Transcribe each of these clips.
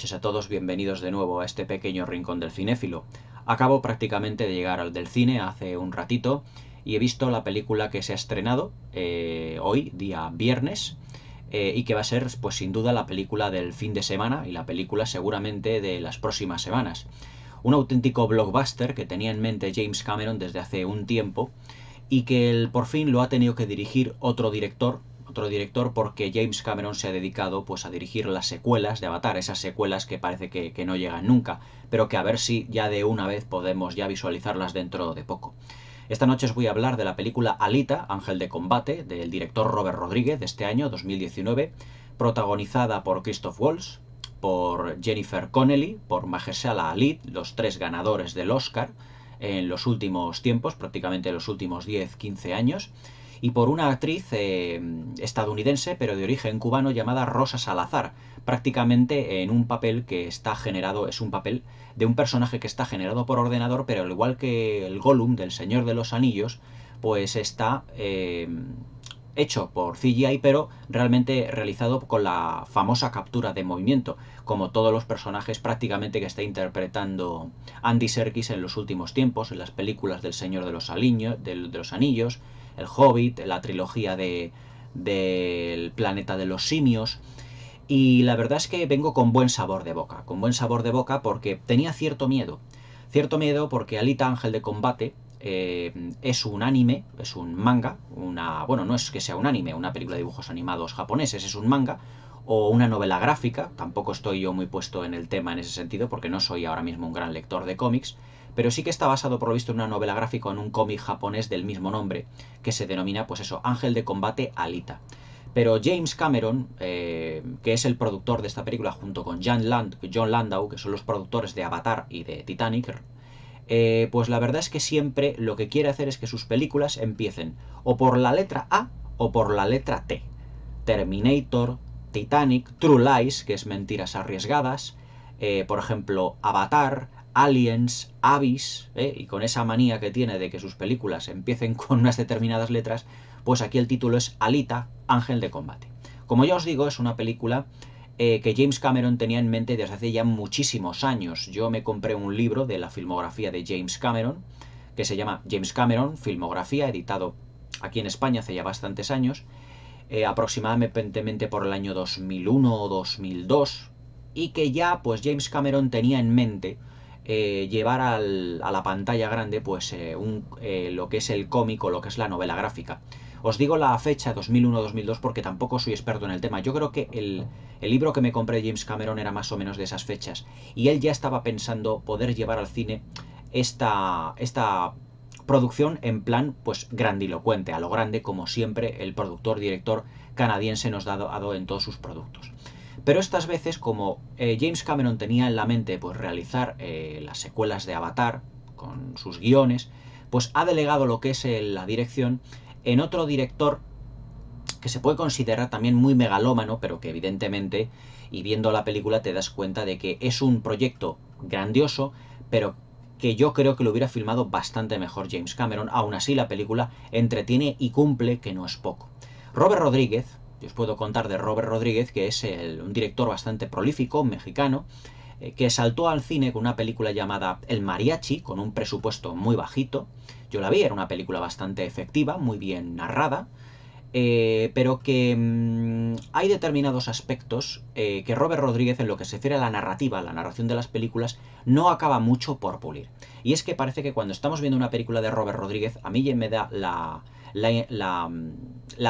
noches a todos, bienvenidos de nuevo a este pequeño rincón del cinéfilo. Acabo prácticamente de llegar al del cine hace un ratito y he visto la película que se ha estrenado hoy, día viernes, y que va a ser pues sin duda la película del fin de semana y la película seguramente de las próximas semanas. Un auténtico blockbuster que tenía en mente James Cameron desde hace un tiempo y que por fin lo ha tenido que dirigir otro director porque James Cameron se ha dedicado pues a dirigir las secuelas de Avatar, esas secuelas que parece que no llegan nunca, pero que a ver si ya de una vez podemos ya visualizarlas dentro de poco. Esta noche os voy a hablar de la película Alita, Ángel de Combate, del director Robert Rodríguez de este año, 2019, protagonizada por Christoph Waltz, por Jennifer Connelly, por Mahershala Ali, los tres ganadores del Oscar en los últimos tiempos, prácticamente en los últimos 10-15 años, y por una actriz estadounidense pero de origen cubano llamada Rosa Salazar, prácticamente en un papel que está generado, es un papel de un personaje que está generado por ordenador, pero al igual que el Gollum del Señor de los Anillos, pues está hecho por CGI, pero realmente realizado con la famosa captura de movimiento, como todos los personajes prácticamente que está interpretando Andy Serkis en los últimos tiempos, en las películas del Señor de los Anillos, El Hobbit, la trilogía del Planeta de los Simios. Y la verdad es que vengo con buen sabor de boca porque tenía cierto miedo porque Alita Ángel de Combate es un anime, es un manga, bueno, no es que sea un anime, una película de dibujos animados japoneses, es un manga o una novela gráfica. Tampoco estoy yo muy puesto en el tema en ese sentido porque no soy ahora mismo un gran lector de cómics, pero sí que está basado por lo visto en una novela gráfica, en un cómic japonés del mismo nombre, que se denomina pues eso, Ángel de Combate Alita. Pero James Cameron, que es el productor de esta película junto con John Landau, que son los productores de Avatar y de Titanic, pues la verdad es que siempre lo que quiere hacer es que sus películas empiecen o por la letra A o por la letra T. Terminator, Titanic, True Lies, que es Mentiras Arriesgadas, por ejemplo, Avatar, Aliens, Abyss, y con esa manía que tiene de que sus películas empiecen con unas determinadas letras, pues aquí el título es Alita, Ángel de Combate. Como ya os digo, es una película que James Cameron tenía en mente desde hace ya muchísimos años. Yo me compré un libro de la filmografía de James Cameron, que se llama James Cameron, Filmografía, editado aquí en España hace ya bastantes años, aproximadamente por el año 2001 o 2002, y que ya pues James Cameron tenía en mente llevar a la pantalla grande pues lo que es el cómic o lo que es la novela gráfica. Os digo la fecha 2001-2002 porque tampoco soy experto en el tema. Yo creo que el libro que me compré de James Cameron era más o menos de esas fechas, y él ya estaba pensando poder llevar al cine esta producción en plan pues grandilocuente, a lo grande, como siempre el productor-director canadiense nos ha dado en todos sus productos. Pero estas veces, como James Cameron tenía en la mente pues realizar las secuelas de Avatar con sus guiones, pues ha delegado lo que es la dirección en otro director que se puede considerar también muy megalómano, pero que evidentemente, y viendo la película te das cuenta de que es un proyecto grandioso, pero que yo creo que lo hubiera filmado bastante mejor James Cameron. Aún así la película entretiene y cumple, que no es poco. Robert Rodríguez, yo os puedo contar de Robert Rodríguez, que es un director bastante prolífico, mexicano, que saltó al cine con una película llamada El Mariachi, con un presupuesto muy bajito. Yo la vi, era una película bastante efectiva, muy bien narrada, pero que hay determinados aspectos que Robert Rodríguez, en lo que se refiere a la narrativa, a la narración de las películas, no acaba mucho por pulir. Y es que parece que cuando estamos viendo una película de Robert Rodríguez, a mí me da la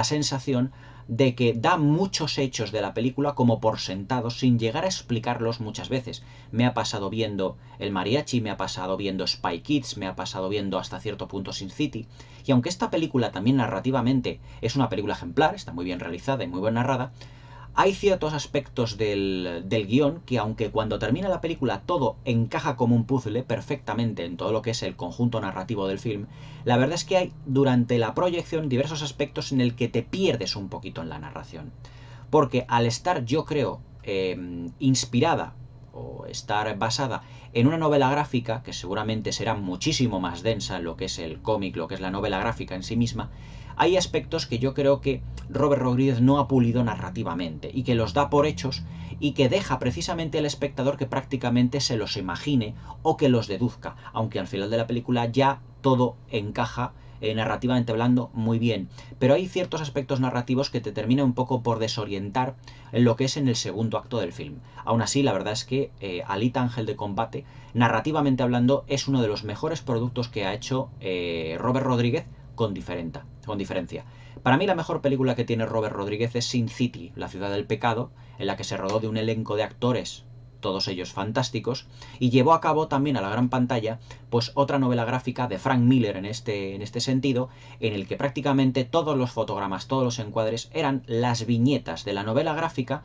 sensación de que da muchos hechos de la película como por sentados, sin llegar a explicarlos muchas veces. Me ha pasado viendo El Mariachi, me ha pasado viendo Spy Kids, me ha pasado viendo hasta cierto punto Sin City, y aunque esta película también narrativamente es una película ejemplar, está muy bien realizada y muy bien narrada, hay ciertos aspectos del guión que, aunque cuando termina la película todo encaja como un puzzle perfectamente en todo lo que es el conjunto narrativo del film, la verdad es que hay durante la proyección diversos aspectos en el que te pierdes un poquito en la narración. Porque al estar, yo creo, inspirada o estar basada en una novela gráfica, que seguramente será muchísimo más densa en lo que es el cómic, lo que es la novela gráfica en sí misma, hay aspectos que yo creo que Robert Rodríguez no ha pulido narrativamente y que los da por hechos y que deja precisamente al espectador que prácticamente se los imagine o que los deduzca, aunque al final de la película ya todo encaja narrativamente hablando muy bien, pero hay ciertos aspectos narrativos que te terminan un poco por desorientar en lo que es en el segundo acto del film. Aún así, la verdad es que Alita Ángel de Combate, narrativamente hablando, es uno de los mejores productos que ha hecho Robert Rodríguez con diferencia. Para mí la mejor película que tiene Robert Rodríguez es Sin City, la ciudad del pecado, en la que se rodó de un elenco de actores, todos ellos fantásticos, y llevó a cabo también a la gran pantalla pues otra novela gráfica de Frank Miller en este sentido, en el que prácticamente todos los fotogramas, todos los encuadres eran las viñetas de la novela gráfica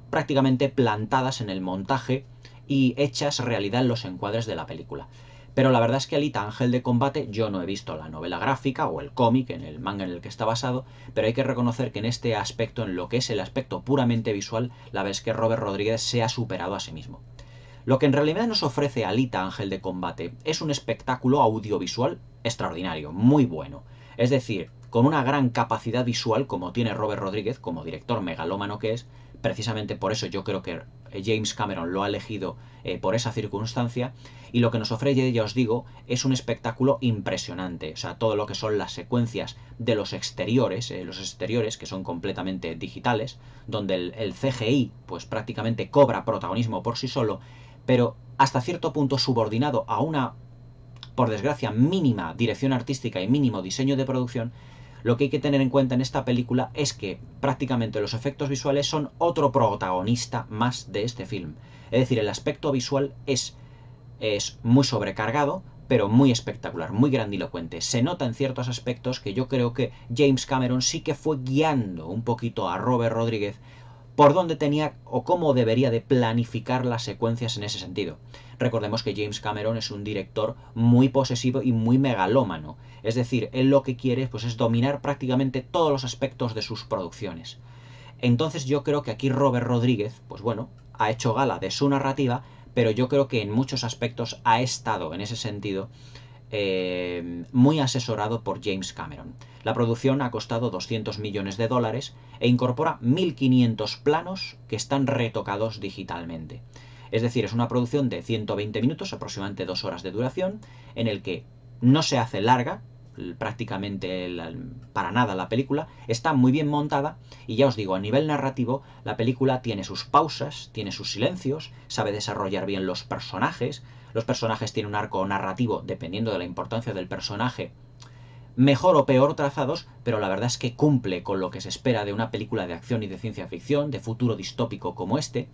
prácticamente plantadas en el montaje y hechas realidad en los encuadres de la película. Pero la verdad es que Alita Ángel de Combate, yo no he visto la novela gráfica o el cómic, en el manga en el que está basado, pero hay que reconocer que en este aspecto, en lo que es el aspecto puramente visual, la verdad es que Robert Rodríguez se ha superado a sí mismo. Lo que en realidad nos ofrece Alita Ángel de Combate es un espectáculo audiovisual extraordinario, muy bueno. Es decir, con una gran capacidad visual como tiene Robert Rodríguez, como director megalómano que es, precisamente por eso yo creo que James Cameron lo ha elegido por esa circunstancia, y lo que nos ofrece, ya os digo, es un espectáculo impresionante. O sea, todo lo que son las secuencias de los exteriores que son completamente digitales, donde el CGI pues prácticamente cobra protagonismo por sí solo, pero hasta cierto punto subordinado a una, por desgracia, mínima dirección artística y mínimo diseño de producción. Lo que hay que tener en cuenta en esta película es que prácticamente los efectos visuales son otro protagonista más de este film. Es decir, el aspecto visual es muy sobrecargado, pero muy espectacular, muy grandilocuente. Se nota en ciertos aspectos que yo creo que James Cameron sí que fue guiando un poquito a Robert Rodríguez por dónde tenía o cómo debería de planificar las secuencias en ese sentido. Recordemos que James Cameron es un director muy posesivo y muy megalómano. Es decir, él lo que quiere pues, es dominar prácticamente todos los aspectos de sus producciones. Entonces yo creo que aquí Robert Rodríguez, pues bueno, ha hecho gala de su narrativa, pero yo creo que en muchos aspectos ha estado, en ese sentido, muy asesorado por James Cameron. La producción ha costado 200 millones de dólares e incorpora 1500 planos que están retocados digitalmente. Es decir, es una producción de 120 minutos, aproximadamente 2 horas de duración, en el que no se hace larga, prácticamente para nada la película, está muy bien montada y ya os digo, a nivel narrativo la película tiene sus pausas, tiene sus silencios, sabe desarrollar bien los personajes tienen un arco narrativo dependiendo de la importancia del personaje, mejor o peor trazados, pero la verdad es que cumple con lo que se espera de una película de acción y de ciencia ficción, de futuro distópico como este,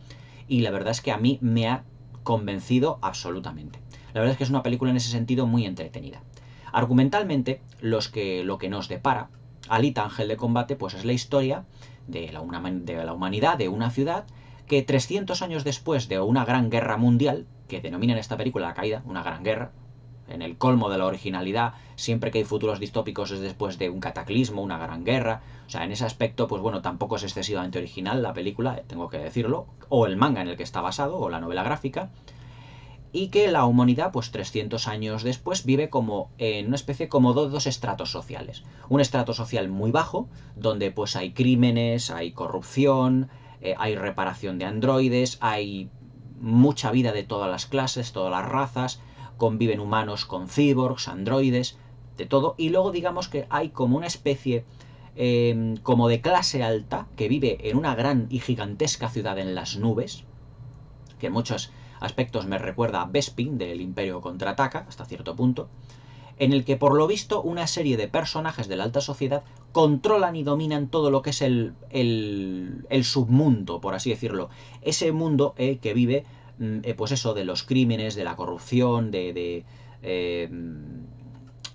y la verdad es que a mí me ha convencido absolutamente. La verdad es que es una película en ese sentido muy entretenida. Argumentalmente, lo que nos depara Alita Ángel de Combate pues es la historia de la humanidad, de una ciudad que 300 años después de una gran guerra mundial, que denominan esta película La Caída, una gran guerra, en el colmo de la originalidad, siempre que hay futuros distópicos es después de un cataclismo, una gran guerra. O sea, en ese aspecto, pues bueno, tampoco es excesivamente original la película, tengo que decirlo, o el manga en el que está basado, o la novela gráfica, y que la humanidad, pues 300 años después, vive como en una especie como de dos estratos sociales. Un estrato social muy bajo, donde pues hay crímenes, hay corrupción, hay reparación de androides, hay mucha vida de todas las clases, todas las razas, conviven humanos con cyborgs, androides, de todo. Y luego digamos que hay como una especie como de clase alta que vive en una gran y gigantesca ciudad en las nubes, que en muchos aspectos me recuerda a Bespin del Imperio Contraataca, hasta cierto punto, en el que por lo visto una serie de personajes de la alta sociedad controlan y dominan todo lo que es el submundo, por así decirlo. Ese mundo que vive, pues eso, de los crímenes, de la corrupción, de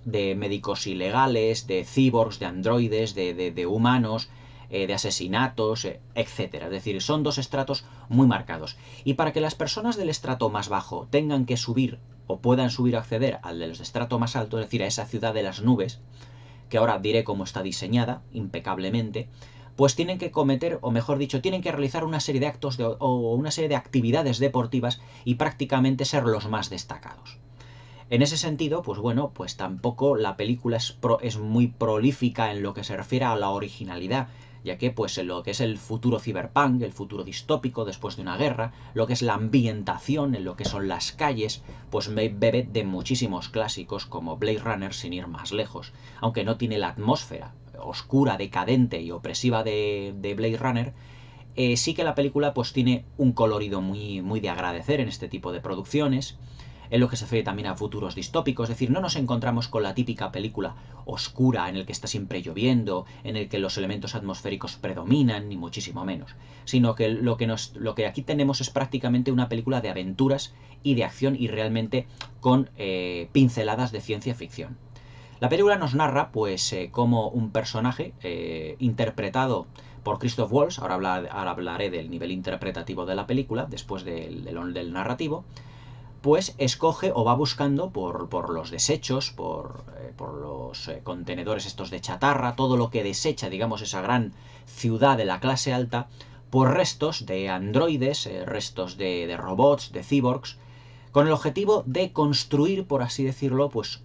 médicos ilegales, de cyborgs, de androides, de humanos, de asesinatos, etcétera. Es decir, son dos estratos muy marcados. Y para que las personas del estrato más bajo tengan que subir o puedan subir o acceder al del estrato más alto, es decir, a esa ciudad de las nubes, que ahora diré cómo está diseñada impecablemente, pues tienen que cometer, o mejor dicho, tienen que realizar una serie de actos o una serie de actividades deportivas y prácticamente ser los más destacados. En ese sentido, pues bueno, pues tampoco la película es muy prolífica en lo que se refiere a la originalidad, ya que pues en lo que es el futuro cyberpunk, el futuro distópico después de una guerra, lo que es la ambientación, en lo que son las calles, pues bebe de muchísimos clásicos como Blade Runner sin ir más lejos, aunque no tiene la atmósfera oscura, decadente y opresiva de Blade Runner. Sí que la película pues tiene un colorido muy de agradecer en este tipo de producciones, en lo que se refiere también a futuros distópicos, es decir, no nos encontramos con la típica película oscura en el que está siempre lloviendo, en el que los elementos atmosféricos predominan, ni muchísimo menos, sino que lo que aquí tenemos es prácticamente una película de aventuras y de acción y realmente con pinceladas de ciencia ficción. La película nos narra pues cómo un personaje interpretado por Christoph Waltz, ahora hablaré del nivel interpretativo de la película después del narrativo, pues escoge o va buscando por los desechos, por los contenedores estos de chatarra, todo lo que desecha, digamos, esa gran ciudad de la clase alta, por restos de androides, restos de robots, de cyborgs, con el objetivo de construir, por así decirlo, pues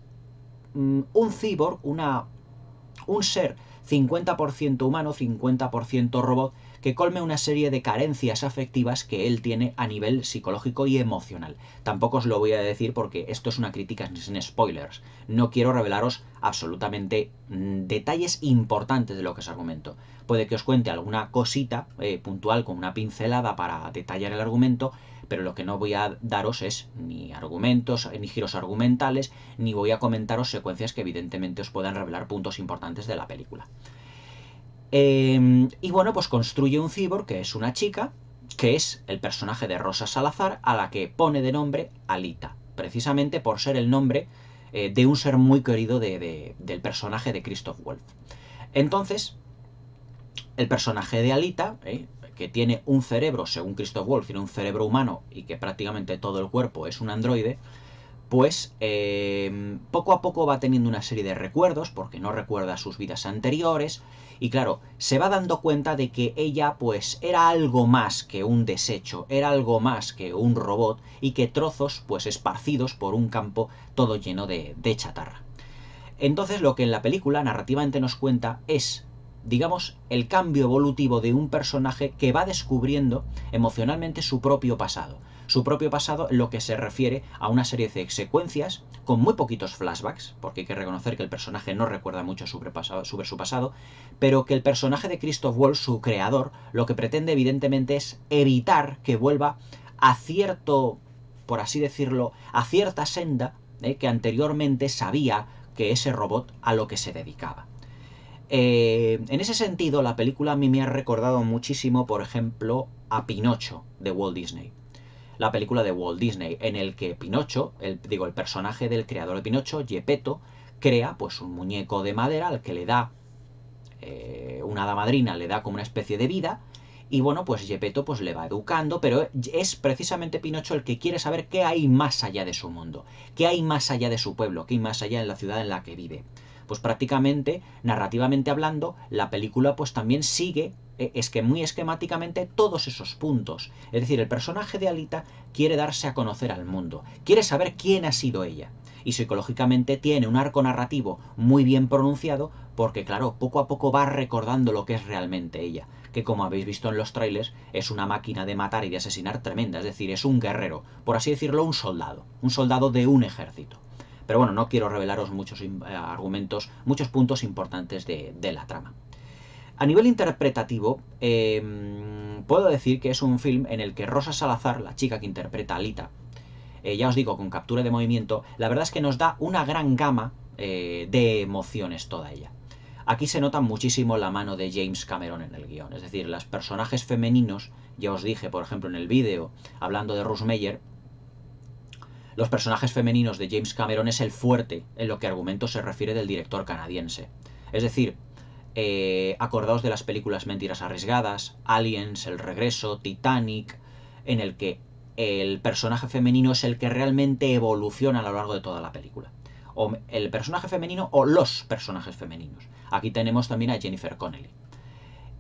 un cyborg, un ser 50% humano, 50% robot, que colme una serie de carencias afectivas que él tiene a nivel psicológico y emocional. Tampoco os lo voy a decir porque esto es una crítica sin spoilers. No quiero revelaros absolutamente detalles importantes de lo que es argumento. Puede que os cuente alguna cosita puntual con una pincelada para detallar el argumento, pero lo que no voy a daros es ni argumentos, ni giros argumentales, ni voy a comentaros secuencias que evidentemente os puedan revelar puntos importantes de la película. Y bueno, pues construye un cyborg que es una chica, que es el personaje de Rosa Salazar, a la que pone de nombre Alita, precisamente por ser el nombre de un ser muy querido del personaje de Christoph Waltz. Entonces, el personaje de Alita, que tiene un cerebro, según Christoph Waltz, tiene un cerebro humano y que prácticamente todo el cuerpo es un androide, pues poco a poco va teniendo una serie de recuerdos, porque no recuerda sus vidas anteriores, y claro, se va dando cuenta de que ella pues era algo más que un desecho, era algo más que un robot, y que trozos pues esparcidos por un campo todo lleno de chatarra. Entonces lo que en la película narrativamente nos cuenta es, digamos, el cambio evolutivo de un personaje que va descubriendo emocionalmente su propio pasado. Su propio pasado en lo que se refiere a una serie de secuencias con muy poquitos flashbacks, porque hay que reconocer que el personaje no recuerda mucho sobre su pasado, pero que el personaje de Christoph Waltz, su creador, lo que pretende evidentemente es evitar que vuelva a cierto, por así decirlo, a cierta senda que anteriormente sabía que ese robot a lo que se dedicaba. En ese sentido, la película a mí me ha recordado muchísimo, por ejemplo, a Pinocho de Walt Disney. La película de Walt Disney, en el que Pinocho, el personaje del creador de Pinocho, Geppetto, crea pues un muñeco de madera al que le da una hada madrina, le da como una especie de vida, y bueno, pues Geppetto pues le va educando, pero es precisamente Pinocho el que quiere saber qué hay más allá de su mundo, qué hay más allá de su pueblo, qué hay más allá de la ciudad en la que vive. Pues prácticamente, narrativamente hablando, la película pues también sigue muy esquemáticamente todos esos puntos. Es decir, el personaje de Alita quiere darse a conocer al mundo, quiere saber quién ha sido ella. Y psicológicamente tiene un arco narrativo muy bien pronunciado porque, claro, poco a poco va recordando lo que es realmente ella, que como habéis visto en los trailers, es una máquina de matar y de asesinar tremenda, es decir, es un guerrero, por así decirlo, un soldado de un ejército. Pero bueno, no quiero revelaros muchos argumentos, muchos puntos importantes de la trama. A nivel interpretativo, puedo decir que es un film en el que Rosa Salazar, la chica que interpreta a Alita, ya os digo, con captura de movimiento, la verdad es que nos da una gran gama de emociones toda ella. Aquí se nota muchísimo la mano de James Cameron en el guión, es decir, los personajes femeninos, ya os dije, por ejemplo, en el vídeo, hablando de Ruth Meyer, los personajes femeninos de James Cameron es el fuerte en lo que argumento se refiere del director canadiense. Es decir, acordaos de las películas Mentiras arriesgadas, Aliens, El regreso, Titanic, en el que el personaje femenino es el que realmente evoluciona a lo largo de toda la película. O el personaje femenino o los personajes femeninos. Aquí tenemos también a Jennifer Connelly.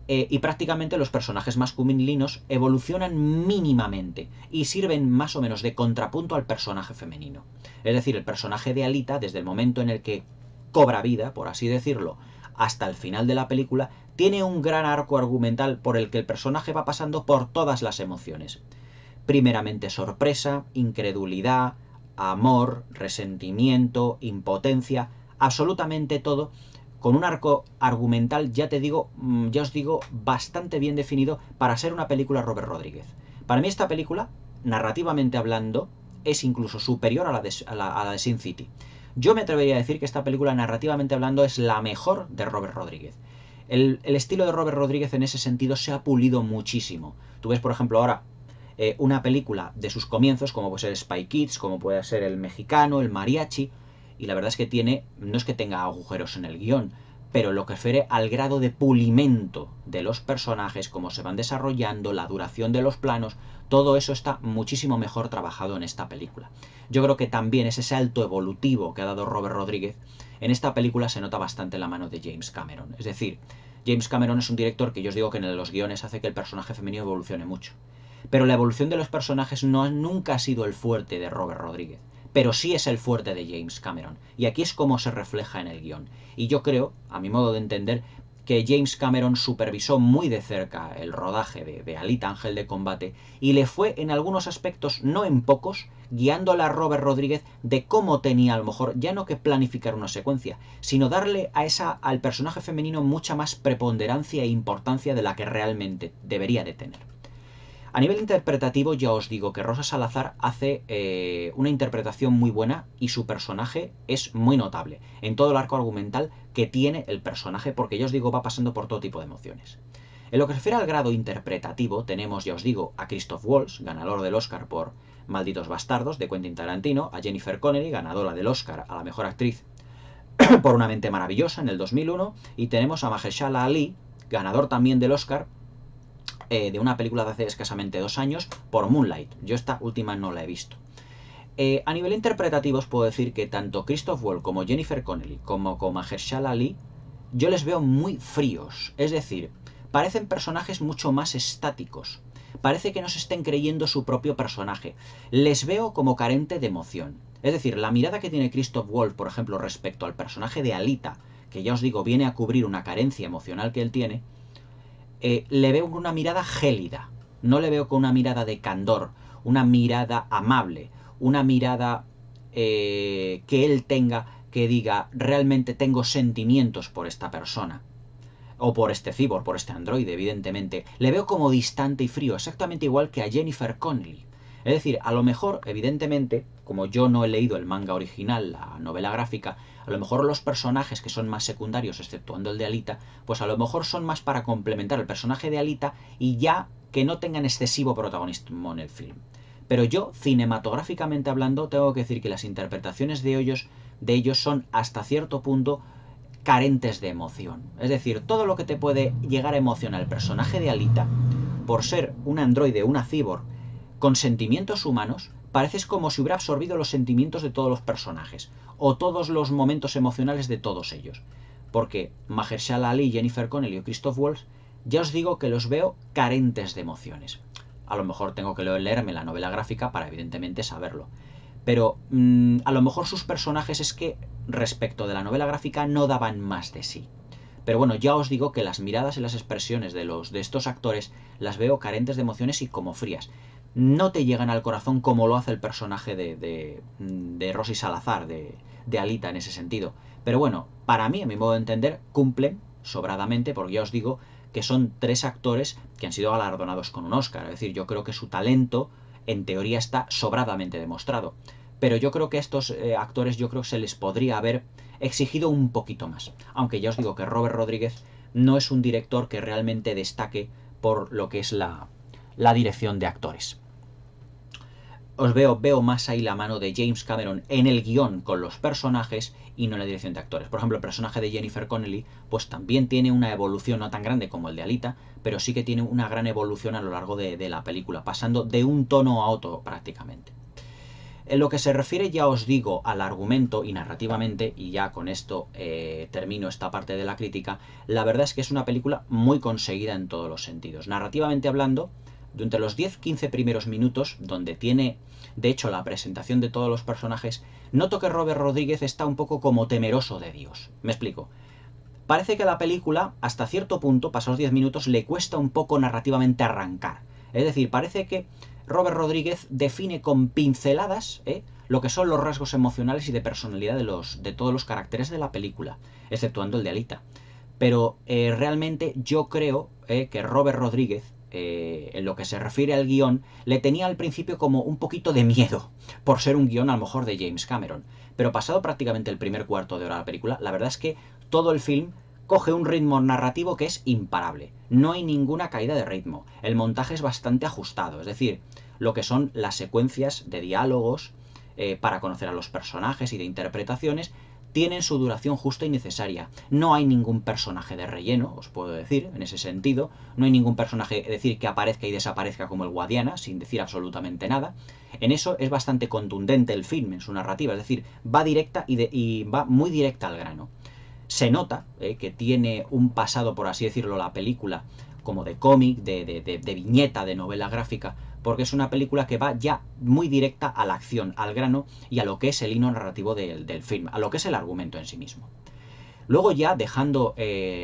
y prácticamente los personajes masculinos evolucionan mínimamente y sirven más o menos de contrapunto al personaje femenino. Es decir, el personaje de Alita, desde el momento en el que cobra vida, por así decirlo, hasta el final de la película, tiene un gran arco argumental por el que el personaje va pasando por todas las emociones. Primeramente sorpresa, incredulidad, amor, resentimiento, impotencia, absolutamente todo, con un arco argumental, ya os digo, bastante bien definido para ser una película Robert Rodríguez. Para mí esta película, narrativamente hablando, es incluso superior a la de Sin City. Yo me atrevería a decir que esta película, narrativamente hablando, es la mejor de Robert Rodríguez. El estilo de Robert Rodríguez en ese sentido se ha pulido muchísimo. Tú ves, por ejemplo, ahora una película de sus comienzos, como puede ser Spy Kids, como puede ser El Mexicano, El Mariachi, y la verdad es que no es que tenga agujeros en el guión, pero lo que refiere al grado de pulimento de los personajes, cómo se van desarrollando, la duración de los planos, todo eso está muchísimo mejor trabajado en esta película. Yo creo que también ese salto evolutivo que ha dado Robert Rodríguez, en esta película se nota bastante la mano de James Cameron. Es decir, James Cameron es un director que yo os digo que en los guiones hace que el personaje femenino evolucione mucho. Pero la evolución de los personajes nunca ha sido el fuerte de Robert Rodríguez, pero sí es el fuerte de James Cameron. Y aquí es como se refleja en el guión. Y yo creo, a mi modo de entender, que James Cameron supervisó muy de cerca el rodaje de Alita, Ángel de Combate, y le fue en algunos aspectos, no en pocos, guiándole a Robert Rodríguez de cómo tenía a lo mejor ya no que planificar una secuencia, sino darle al personaje femenino mucha más preponderancia e importancia de la que realmente debería de tener. A nivel interpretativo ya os digo que Rosa Salazar hace una interpretación muy buena y su personaje es muy notable en todo el arco argumental que tiene el personaje, porque ya os digo va pasando por todo tipo de emociones. En lo que se refiere al grado interpretativo tenemos, ya os digo, a Christoph Waltz, ganador del Oscar por Malditos Bastardos de Quentin Tarantino, a Jennifer Connelly, ganadora del Oscar a la mejor actriz por Una mente maravillosa en el 2001, y tenemos a Mahershala Ali, ganador también del Oscar de una película de hace escasamente 2 años, por Moonlight. Yo esta última no la he visto. A nivel interpretativo os puedo decir que tanto Christoph Waltz como Jennifer Connelly como Mahershala Ali, yo les veo muy fríos. Es decir, parecen personajes mucho más estáticos. Parece que no se estén creyendo su propio personaje. Les veo como carente de emoción. Es decir, la mirada que tiene Christoph Waltz, por ejemplo, respecto al personaje de Alita, que ya os digo, viene a cubrir una carencia emocional que él tiene, le veo con una mirada gélida, no le veo con una mirada de candor, una mirada amable, una mirada que él tenga, que diga, realmente tengo sentimientos por esta persona, o por este cyborg, por este androide, evidentemente. Le veo como distante y frío, exactamente igual que a Jennifer Connelly. Es decir, a lo mejor, evidentemente, como yo no he leído el manga original, la novela gráfica, a lo mejor los personajes que son más secundarios, exceptuando el de Alita, pues a lo mejor son más para complementar el personaje de Alita y ya que no tengan excesivo protagonismo en el film. Pero yo, cinematográficamente hablando, tengo que decir que las interpretaciones de ellos son hasta cierto punto carentes de emoción. Es decir, todo lo que te puede llegar a emocionar el personaje de Alita, por ser un androide, una cyborg, con sentimientos humanos, pareces como si hubiera absorbido los sentimientos de todos los personajes, o todos los momentos emocionales de todos ellos. Porque Mahershala Ali, Jennifer Connelly o Christoph Waltz, ya os digo que los veo carentes de emociones. A lo mejor tengo que leerme la novela gráfica para evidentemente saberlo. Pero a lo mejor sus personajes es que respecto de la novela gráfica no daban más de sí. Pero bueno, ya os digo que las miradas y las expresiones de estos actores las veo carentes de emociones y como frías. No te llegan al corazón como lo hace el personaje de Rosy Salazar, de Alita en ese sentido. Pero bueno, para mí, a mi modo de entender, cumplen sobradamente, porque ya os digo que son 3 actores que han sido galardonados con un Oscar. Es decir, yo creo que su talento, en teoría, está sobradamente demostrado. Pero yo creo que a estos actores yo creo que se les podría haber exigido un poquito más. Aunque ya os digo que Robert Rodríguez no es un director que realmente destaque por lo que es la dirección de actores. Veo más ahí la mano de James Cameron en el guión con los personajes y no en la dirección de actores. Por ejemplo, el personaje de Jennifer Connelly pues también tiene una evolución no tan grande como el de Alita, pero sí que tiene una gran evolución a lo largo de la película, pasando de un tono a otro prácticamente. En lo que se refiere, ya os digo, al argumento y narrativamente, y ya con esto termino esta parte de la crítica, la verdad es que es una película muy conseguida en todos los sentidos. Narrativamente hablando, durante los 10-15 primeros minutos, donde tiene, de hecho, la presentación de todos los personajes, noto que Robert Rodríguez está un poco como temeroso de Dios. Me explico. Parece que la película, hasta cierto punto, pasados 10 minutos, le cuesta un poco narrativamente arrancar. Es decir, parece que Robert Rodríguez define con pinceladas lo que son los rasgos emocionales y de personalidad de todos los caracteres de la película, exceptuando el de Alita. Pero realmente yo creo que Robert Rodríguez, en lo que se refiere al guión, le tenía al principio como un poquito de miedo, por ser un guión a lo mejor de James Cameron. Pero pasado prácticamente el primer cuarto de hora de la película, la verdad es que todo el film coge un ritmo narrativo que es imparable. No hay ninguna caída de ritmo. El montaje es bastante ajustado, es decir, lo que son las secuencias de diálogos para conocer a los personajes y de interpretaciones tienen su duración justa y necesaria. No hay ningún personaje de relleno, os puedo decir, en ese sentido. No hay ningún personaje, es decir, que aparezca y desaparezca como el Guadiana, sin decir absolutamente nada. En eso es bastante contundente el film, en su narrativa, es decir, va directa y va muy directa al grano. Se nota que tiene un pasado, por así decirlo, la película, como de cómic, de viñeta, de novela gráfica, porque es una película que va ya muy directa a la acción, al grano y a lo que es el hilo narrativo del film, a lo que es el argumento en sí mismo. Luego ya dejando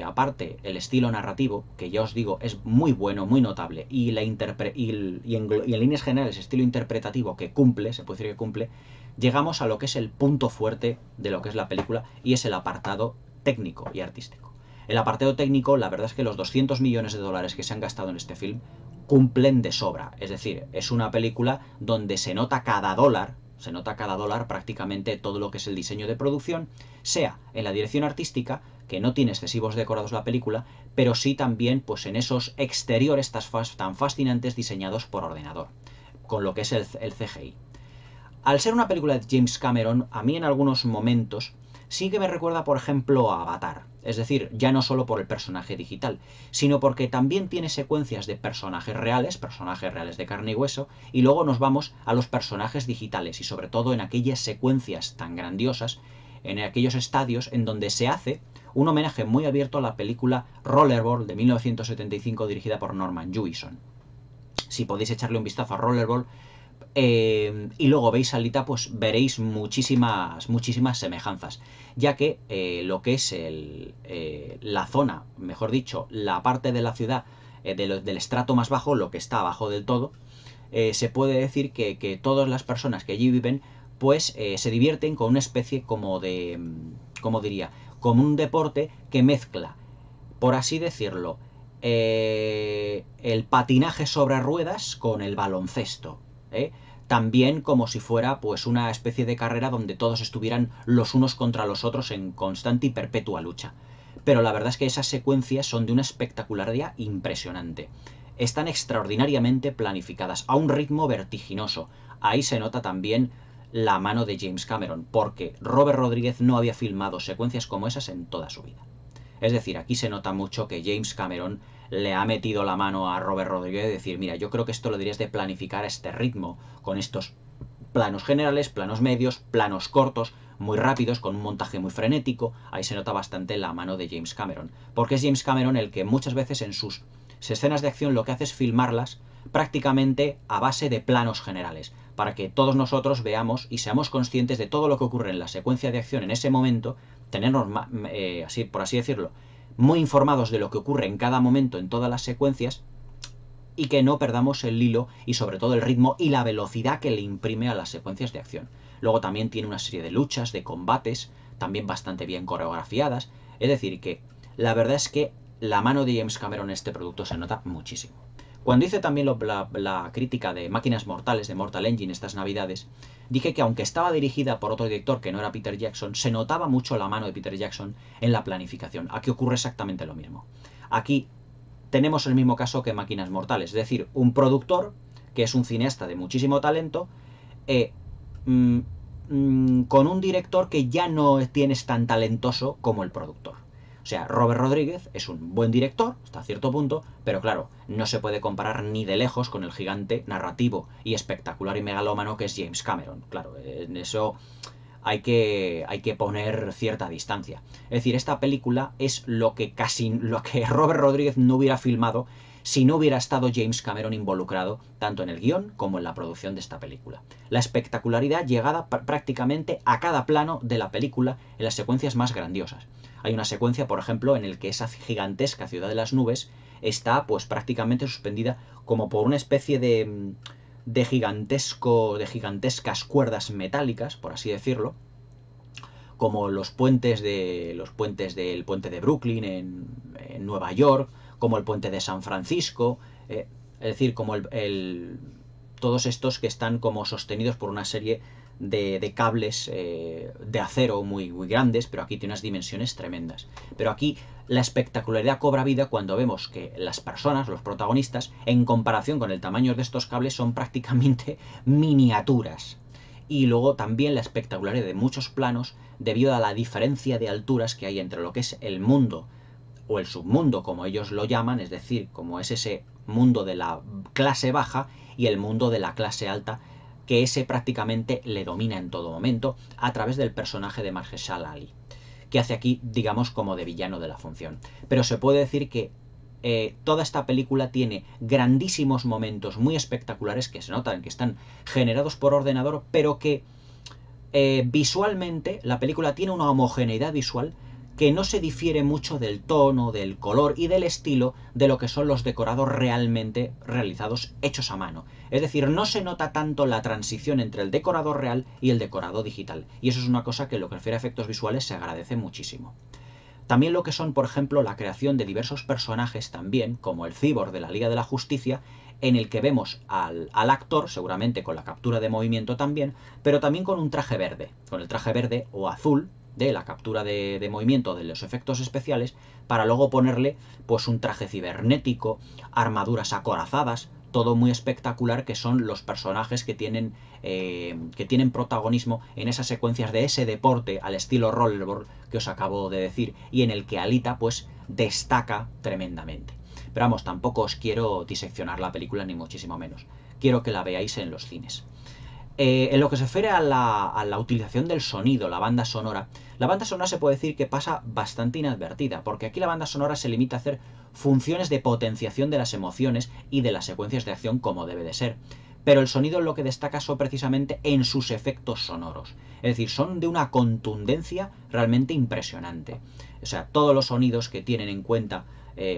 aparte el estilo narrativo, que ya os digo es muy bueno, muy notable, y en líneas generales el estilo interpretativo que cumple, se puede decir que cumple, llegamos a lo que es el punto fuerte de lo que es la película y es el apartado técnico y artístico. El apartado técnico, la verdad es que los 200 millones de dólares que se han gastado en este film cumplen de sobra. Es decir, es una película donde se nota cada dólar prácticamente todo lo que es el diseño de producción, sea en la dirección artística, que no tiene excesivos decorados la película, pero sí también pues en esos exteriores tan fascinantes diseñados por ordenador, con lo que es el CGI. Al ser una película de James Cameron, a mí en algunos momentos sí que me recuerda, por ejemplo, a Avatar. Es decir, ya no solo por el personaje digital, sino porque también tiene secuencias de personajes reales de carne y hueso, y luego nos vamos a los personajes digitales, y sobre todo en aquellas secuencias tan grandiosas, en aquellos estadios en donde se hace un homenaje muy abierto a la película Rollerball de 1975 dirigida por Norman Jewison. Si podéis echarle un vistazo a Rollerball, y luego veis Alita, pues veréis muchísimas semejanzas, ya que lo que es la zona, mejor dicho, la parte de la ciudad del estrato más bajo, lo que está abajo del todo, se puede decir que todas las personas que allí viven pues se divierten con una especie como de, ¿cómo diría? Como un deporte que mezcla, por así decirlo, el patinaje sobre ruedas con el baloncesto, también como si fuera pues una especie de carrera donde todos estuvieran los unos contra los otros en constante y perpetua lucha. Pero la verdad es que esas secuencias son de una espectacularidad impresionante. Están extraordinariamente planificadas, a un ritmo vertiginoso. Ahí se nota también la mano de James Cameron, porque Robert Rodríguez no había filmado secuencias como esas en toda su vida. Es decir, aquí se nota mucho que James Cameron le ha metido la mano a Robert Rodríguez y decir, mira, yo creo que esto lo deberías de planificar a este ritmo, con estos planos generales, planos medios, planos cortos, muy rápidos, con un montaje muy frenético. Ahí se nota bastante la mano de James Cameron, porque es James Cameron el que muchas veces en sus escenas de acción lo que hace es filmarlas prácticamente a base de planos generales, para que todos nosotros veamos y seamos conscientes de todo lo que ocurre en la secuencia de acción en ese momento, tenernos, así, por así decirlo, muy informados de lo que ocurre en cada momento en todas las secuencias, y que no perdamos el hilo y sobre todo el ritmo y la velocidad que le imprime a las secuencias de acción. Luego también tiene una serie de luchas, de combates, también bastante bien coreografiadas. Es decir, que la verdad es que la mano de James Cameron en este producto se nota muchísimo. Cuando hice también la crítica de Máquinas Mortales, de Mortal Engine, estas navidades, dije que aunque estaba dirigida por otro director que no era Peter Jackson, se notaba mucho la mano de Peter Jackson en la planificación. Aquí ocurre exactamente lo mismo. Aquí tenemos el mismo caso que Máquinas Mortales, es decir, un productor que es un cineasta de muchísimo talento, con un director que ya no tienes tan talentoso como el productor. O sea, Robert Rodríguez es un buen director, hasta cierto punto, pero claro, no se puede comparar ni de lejos con el gigante narrativo y espectacular y megalómano que es James Cameron. Claro, en eso hay que poner cierta distancia. Es decir, esta película es lo que Robert Rodríguez no hubiera filmado si no hubiera estado James Cameron involucrado tanto en el guión como en la producción de esta película. La espectacularidad llegada prácticamente a cada plano de la película en las secuencias más grandiosas. Hay una secuencia, por ejemplo, en el que esa gigantesca ciudad de las nubes está pues prácticamente suspendida como por una especie de gigantescas cuerdas metálicas, por así decirlo, como los puentes del puente de Brooklyn en Nueva York, como el puente de San Francisco, es decir, como todos estos que están como sostenidos por una serie de cables de acero muy grandes, pero aquí tiene unas dimensiones tremendas. Pero aquí la espectacularidad cobra vida cuando vemos que las personas, los protagonistas, en comparación con el tamaño de estos cables, son prácticamente miniaturas. Y luego también la espectacularidad de muchos planos debido a la diferencia de alturas que hay entre lo que es el mundo o el submundo, como ellos lo llaman, es decir, como es ese mundo de la clase baja y el mundo de la clase alta, que ese prácticamente le domina en todo momento a través del personaje de Mahershala Ali, que hace aquí, digamos, como de villano de la función. Pero se puede decir que toda esta película tiene grandísimos momentos muy espectaculares que se notan que están generados por ordenador, pero que visualmente la película tiene una homogeneidad visual que no se difiere mucho del tono, del color y del estilo de lo que son los decorados realmente realizados, hechos a mano. Es decir, no se nota tanto la transición entre el decorado real y el decorado digital. Y eso es una cosa que en lo que refiere a efectos visuales se agradece muchísimo. También lo que son, por ejemplo, la creación de diversos personajes también, como el Cyborg de la Liga de la Justicia, en el que vemos al actor, seguramente con la captura de movimiento también, pero también con un traje verde, con el traje verde o azul de la captura de movimiento de los efectos especiales, para luego ponerle pues un traje cibernético, armaduras acorazadas, todo muy espectacular, que son los personajes que tienen protagonismo en esas secuencias de ese deporte al estilo rollerball que os acabo de decir, y en el que Alita pues destaca tremendamente. Pero vamos, tampoco os quiero diseccionar la película ni muchísimo menos. Quiero que la veáis en los cines. En lo que se refiere a la utilización del sonido, la banda sonora se puede decir que pasa bastante inadvertida, porque aquí la banda sonora se limita a hacer funciones de potenciación de las emociones y de las secuencias de acción como debe de ser. Pero el sonido lo que destaca son precisamente en sus efectos sonoros. Es decir, son de una contundencia realmente impresionante. O sea, todos los sonidos que tienen en cuenta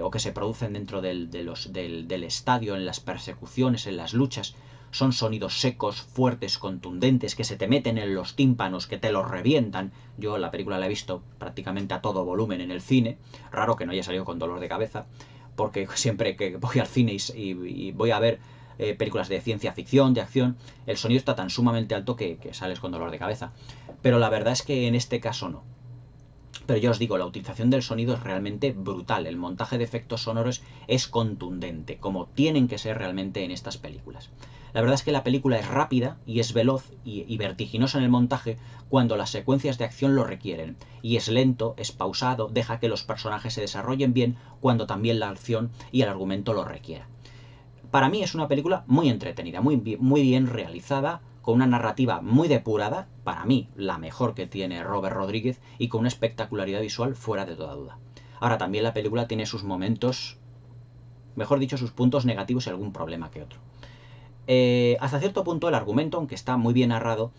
o que se producen dentro del estadio, en las persecuciones, en las luchas, son sonidos secos, fuertes, contundentes, que se te meten en los tímpanos, que te los revientan. Yo la película la he visto prácticamente a todo volumen en el cine. Raro que no haya salido con dolor de cabeza, porque siempre que voy al cine y voy a ver películas de ciencia ficción, de acción, el sonido está tan sumamente alto que sales con dolor de cabeza. Pero la verdad es que en este caso no. Pero ya os digo, la utilización del sonido es realmente brutal. El montaje de efectos sonoros es contundente, como tienen que ser realmente en estas películas. La verdad es que la película es rápida y es veloz y vertiginosa en el montaje cuando las secuencias de acción lo requieren. Y es lento, es pausado, deja que los personajes se desarrollen bien cuando también la acción y el argumento lo requiera. Para mí es una película muy entretenida, muy bien realizada, con una narrativa muy depurada, para mí la mejor que tiene Robert Rodríguez, y con una espectacularidad visual fuera de toda duda. Ahora, también la película tiene sus momentos, mejor dicho, sus puntos negativos y algún problema que otro. Hasta cierto punto el argumento, aunque está muy bien narrado,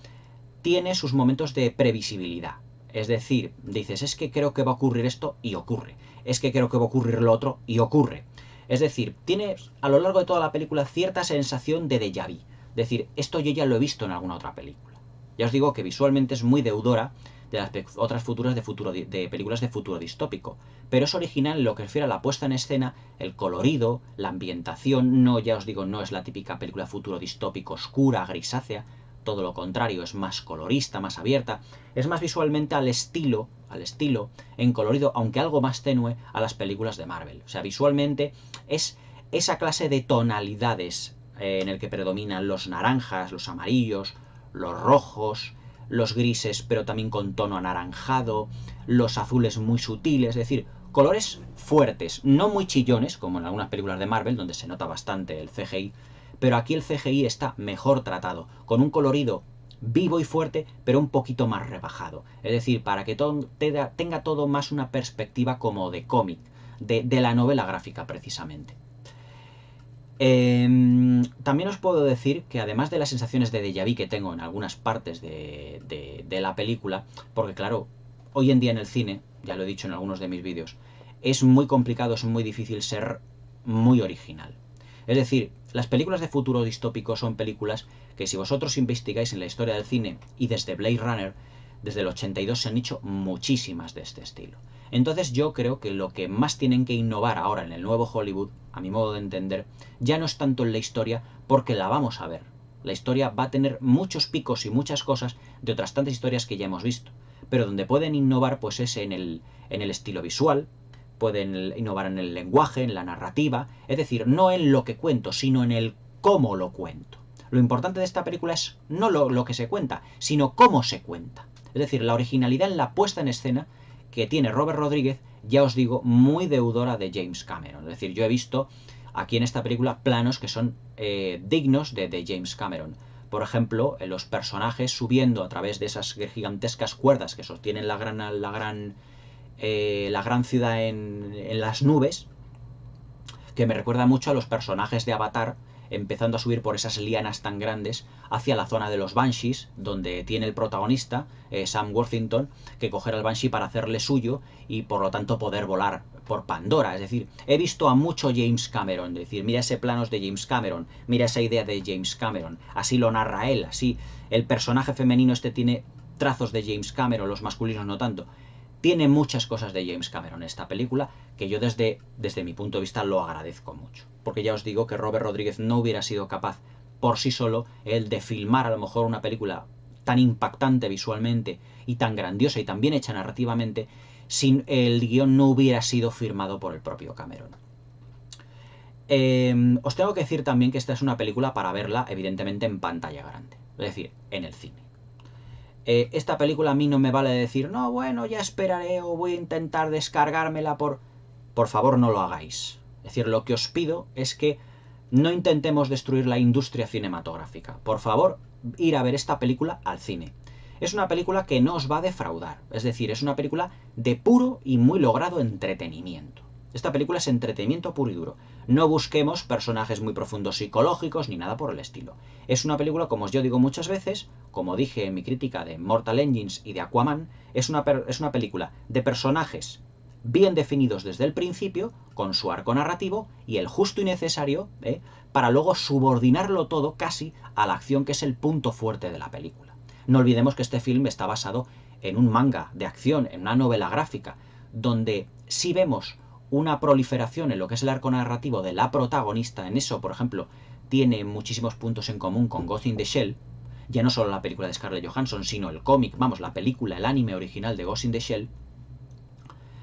tiene sus momentos de previsibilidad. Es decir, dices, es que creo que va a ocurrir esto y ocurre. Es que creo que va a ocurrir lo otro y ocurre. Es decir, tiene a lo largo de toda la película cierta sensación de déjà vu. Es decir, esto yo ya lo he visto en alguna otra película. Ya os digo que visualmente es muy deudora de las otras de películas de futuro distópico, pero es original en lo que refiere a la puesta en escena, el colorido, la ambientación. No, ya os digo, no es la típica película de futuro distópico oscura, grisácea, todo lo contrario, es más colorista, más abierta, es más visualmente al estilo, en colorido, aunque algo más tenue, a las películas de Marvel. O sea, visualmente es esa clase de tonalidades en el que predominan los naranjas, los amarillos, los rojos, los grises pero también con tono anaranjado, los azules muy sutiles, es decir, colores fuertes, no muy chillones, como en algunas películas de Marvel, donde se nota bastante el CGI, pero aquí el CGI está mejor tratado, con un colorido vivo y fuerte, pero un poquito más rebajado. Es decir, para que tenga todo más una perspectiva como de cómic, de la novela gráfica precisamente. También os puedo decir que además de las sensaciones de déjà vu que tengo en algunas partes de la película, porque claro, hoy en día en el cine, ya lo he dicho en algunos de mis vídeos, es muy complicado, es muy difícil ser muy original. Es decir, las películas de futuro distópico son películas que si vosotros investigáis en la historia del cine y desde Blade Runner, desde el 82 se han hecho muchísimas de este estilo. Entonces yo creo que lo que más tienen que innovar ahora en el nuevo Hollywood, a mi modo de entender, ya no es tanto en la historia, porque la vamos a ver. La historia va a tener muchos picos y muchas cosas de otras tantas historias que ya hemos visto. Pero donde pueden innovar pues es en el estilo visual, pueden innovar en el lenguaje, en la narrativa, es decir, no en lo que cuento, sino en el cómo lo cuento. Lo importante de esta película es no lo que se cuenta, sino cómo se cuenta. Es decir, la originalidad en la puesta en escena que tiene Robert Rodríguez, ya os digo, muy deudora de James Cameron. Es decir, yo he visto aquí en esta película planos que son dignos de James Cameron. Por ejemplo, los personajes subiendo a través de esas gigantescas cuerdas que sostienen la gran ciudad en las nubes, que me recuerda mucho a los personajes de Avatar, empezando a subir por esas lianas tan grandes hacia la zona de los Banshees, donde tiene el protagonista, Sam Worthington, que coger al Banshee para hacerle suyo y por lo tanto poder volar por Pandora. Es decir, he visto a mucho James Cameron, es decir, mira ese plano de James Cameron, mira esa idea de James Cameron, así lo narra él, así el personaje femenino este tiene trazos de James Cameron, los masculinos no tanto. Tiene muchas cosas de James Cameron esta película, que yo desde mi punto de vista lo agradezco mucho. Porque ya os digo que Robert Rodríguez no hubiera sido capaz por sí solo el de filmar a lo mejor una película tan impactante visualmente y tan grandiosa y tan bien hecha narrativamente si el guión no hubiera sido firmado por el propio Cameron. Os tengo que decir también que esta es una película para verla evidentemente en pantalla grande, es decir, en el cine. Esta película a mí no me vale decir, no, bueno, ya esperaré o voy a intentar descargármela por... Por favor, no lo hagáis. Es decir, lo que os pido es que no intentemos destruir la industria cinematográfica. Por favor, ir a ver esta película al cine. Es una película que no os va a defraudar. Es decir, es una película de puro y muy logrado entretenimiento. Esta película es entretenimiento puro y duro. No busquemos personajes muy profundos psicológicos ni nada por el estilo. Es una película, como yo digo muchas veces, como dije en mi crítica de Mortal Engines y de Aquaman, es una película de personajes bien definidos desde el principio, con su arco narrativo y el justo y necesario, para luego subordinarlo todo casi a la acción que es el punto fuerte de la película. No olvidemos que este film está basado en un manga de acción, en una novela gráfica, donde sí vemos una proliferación en lo que es el arco narrativo de la protagonista. En eso, por ejemplo, tiene muchísimos puntos en común con Ghost in the Shell, ya no solo la película de Scarlett Johansson, sino el cómic, vamos, la película, el anime original de Ghost in the Shell,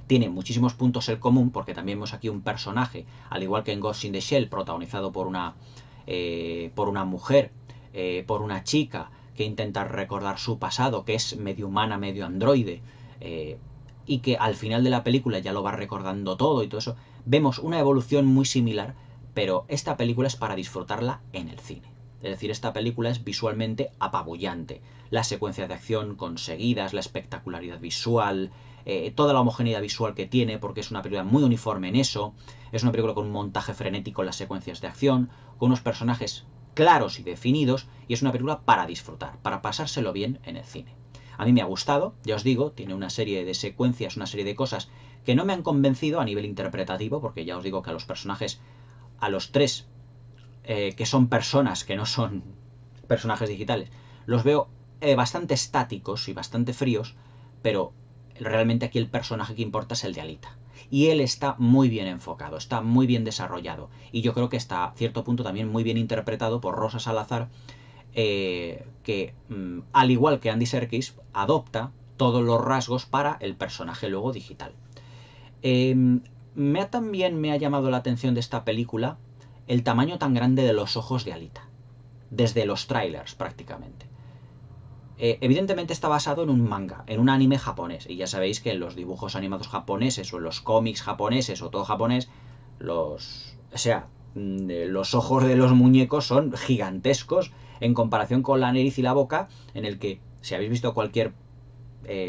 tiene muchísimos puntos en común, porque también vemos aquí un personaje, al igual que en Ghost in the Shell, protagonizado por una mujer, por una chica, que intenta recordar su pasado, que es medio humana, medio androide, y que al final de la película ya lo va recordando todo y todo eso. Vemos una evolución muy similar, pero esta película es para disfrutarla en el cine. Es decir, esta película es visualmente apabullante. Las secuencias de acción conseguidas, la espectacularidad visual, toda la homogeneidad visual que tiene, porque es una película muy uniforme en eso. Es una película con un montaje frenético en las secuencias de acción, con unos personajes claros y definidos, y es una película para disfrutar, para pasárselo bien en el cine. A mí me ha gustado, ya os digo, tiene una serie de secuencias, una serie de cosas que no me han convencido a nivel interpretativo, porque ya os digo que a los personajes, a los tres, que son personas, que no son personajes digitales, los veo bastante estáticos y bastante fríos, pero realmente aquí el personaje que importa es el de Alita. Y él está muy bien enfocado, está muy bien desarrollado, y yo creo que está a cierto punto también muy bien interpretado por Rosa Salazar, que al igual que Andy Serkis adopta todos los rasgos para el personaje luego digital. También me ha llamado la atención de esta película el tamaño tan grande de los ojos de Alita, desde los trailers prácticamente. Evidentemente está basado en un manga, en un anime japonés. Y ya sabéis que en los dibujos animados japoneses o en los cómics japoneses o todo japonés, los ojos de los muñecos son gigantescos en comparación con la nariz y la boca, en el que, si habéis visto cualquier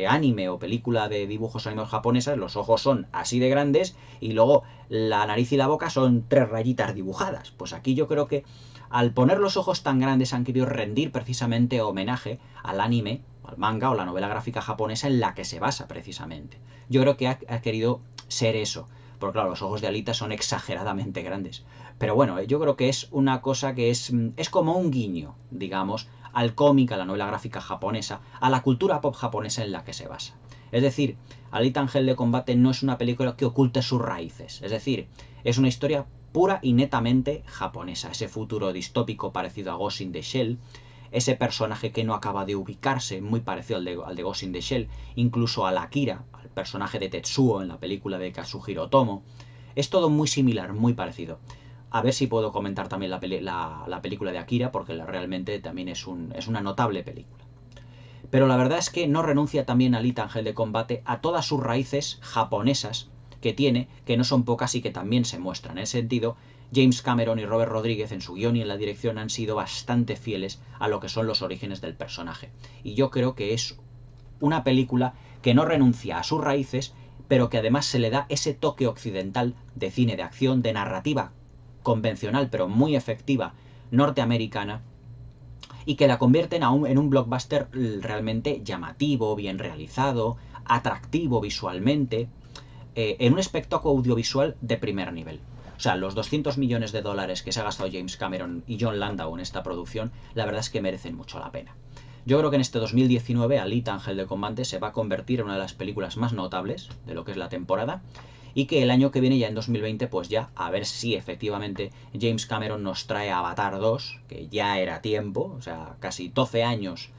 anime o película de dibujos animados japonesas, los ojos son así de grandes y luego la nariz y la boca son 3 rayitas dibujadas. Pues aquí yo creo que al poner los ojos tan grandes han querido rendir precisamente homenaje al anime, al manga o la novela gráfica japonesa en la que se basa precisamente. Yo creo que ha querido ser eso, porque claro, los ojos de Alita son exageradamente grandes. Pero bueno, yo creo que es una cosa que es como un guiño, digamos, al cómic, a la novela gráfica japonesa, a la cultura pop japonesa en la que se basa. Es decir, Alita Ángel de Combate no es una película que oculte sus raíces. Es decir, es una historia pura y netamente japonesa. Ese futuro distópico parecido a Ghost in the Shell, ese personaje que no acaba de ubicarse, muy parecido al de Ghost in the Shell, incluso al Akira, al personaje de Tetsuo en la película de Kazuhiro Otomo. Es todo muy similar, muy parecido. A ver si puedo comentar también la película de Akira, porque realmente también es una notable película. Pero la verdad es que no renuncia también Alita Ángel de Combate a todas sus raíces japonesas que tiene, que no son pocas y que también se muestran. En ese sentido, James Cameron y Robert Rodríguez en su guión y en la dirección han sido bastante fieles a lo que son los orígenes del personaje. Y yo creo que es una película que no renuncia a sus raíces, pero que además se le da ese toque occidental de cine de acción, de narrativa convencional pero muy efectiva norteamericana, y que la convierten en un blockbuster realmente llamativo, bien realizado, atractivo visualmente, en un espectáculo audiovisual de primer nivel. O sea, los 200 millones de dólares que se ha gastado James Cameron y John Landau en esta producción, la verdad es que merecen mucho la pena. Yo creo que en este 2019 Alita Ángel de Combate se va a convertir en una de las películas más notables de lo que es la temporada, y que el año que viene, ya en 2020, pues ya a ver si efectivamente James Cameron nos trae Avatar 2, que ya era tiempo, o sea, casi 12 años,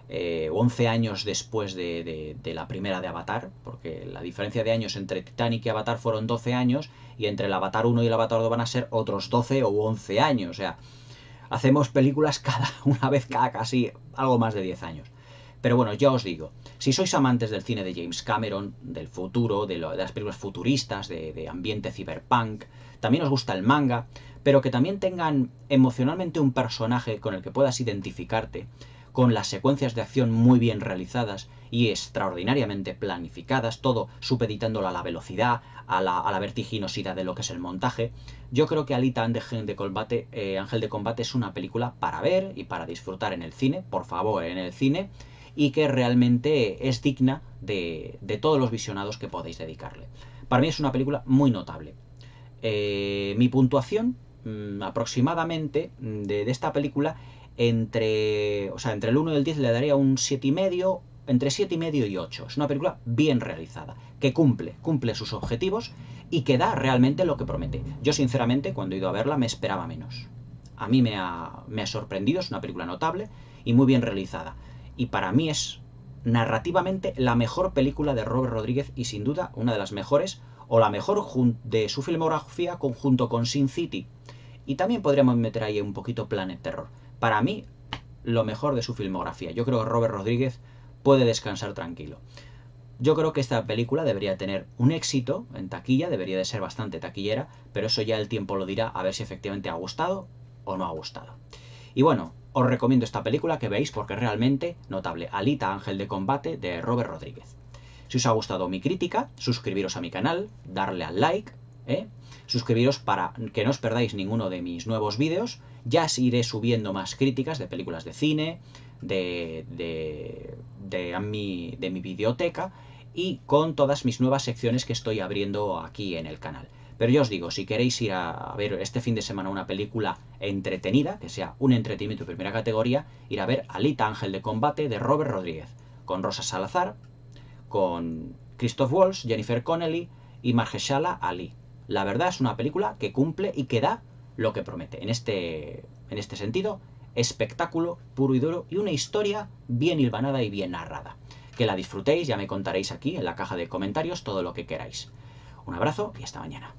11 años después de la primera de Avatar, porque la diferencia de años entre Titanic y Avatar fueron 12 años, y entre el Avatar 1 y el Avatar 2 van a ser otros 12 o 11 años, o sea, hacemos películas una vez cada casi algo más de 10 años. Pero bueno, ya os digo, si sois amantes del cine de James Cameron, del futuro, de las películas futuristas, de ambiente cyberpunk, también os gusta el manga, pero que también tengan emocionalmente un personaje con el que puedas identificarte, con las secuencias de acción muy bien realizadas y extraordinariamente planificadas, todo supeditándolo a la velocidad, a la vertiginosidad de lo que es el montaje, yo creo que Alita Ángel de Combate es una película para ver y para disfrutar en el cine, por favor, en el cine, y que realmente es digna de todos los visionados que podéis dedicarle. Para mí es una película muy notable. Mi puntuación aproximadamente de esta película entre el 1 y el 10 le daría un 7,5, entre 7,5 y 8. Es una película bien realizada, que cumple sus objetivos y que da realmente lo que promete. Yo sinceramente cuando he ido a verla me esperaba menos. A mí me ha sorprendido, es una película notable y muy bien realizada. Y para mí es narrativamente la mejor película de Robert Rodríguez y sin duda una de las mejores, o la mejor de su filmografía junto con Sin City. Y también podríamos meter ahí un poquito Planet Terror. Para mí, lo mejor de su filmografía. Yo creo que Robert Rodríguez puede descansar tranquilo. Yo creo que esta película debería tener un éxito en taquilla, debería de ser bastante taquillera, pero eso ya el tiempo lo dirá, a ver si efectivamente ha gustado o no ha gustado. Y bueno, os recomiendo esta película que veáis porque es realmente notable. Alita Ángel de Combate de Robert Rodríguez. Si os ha gustado mi crítica, suscribiros a mi canal, darle al like, suscribiros para que no os perdáis ninguno de mis nuevos vídeos. Ya os iré subiendo más críticas de películas de cine, de mi videoteca y con todas mis nuevas secciones que estoy abriendo aquí en el canal. Pero yo os digo, si queréis ir a ver este fin de semana una película entretenida, que sea un entretenimiento de primera categoría, ir a ver Alita Ángel de Combate de Robert Rodríguez, con Rosa Salazar, con Christoph Waltz, Jennifer Connelly y Mahershala Ali. La verdad es una película que cumple y que da lo que promete. En este sentido, espectáculo puro y duro y una historia bien hilvanada y bien narrada. Que la disfrutéis, ya me contaréis aquí en la caja de comentarios todo lo que queráis. Un abrazo y hasta mañana.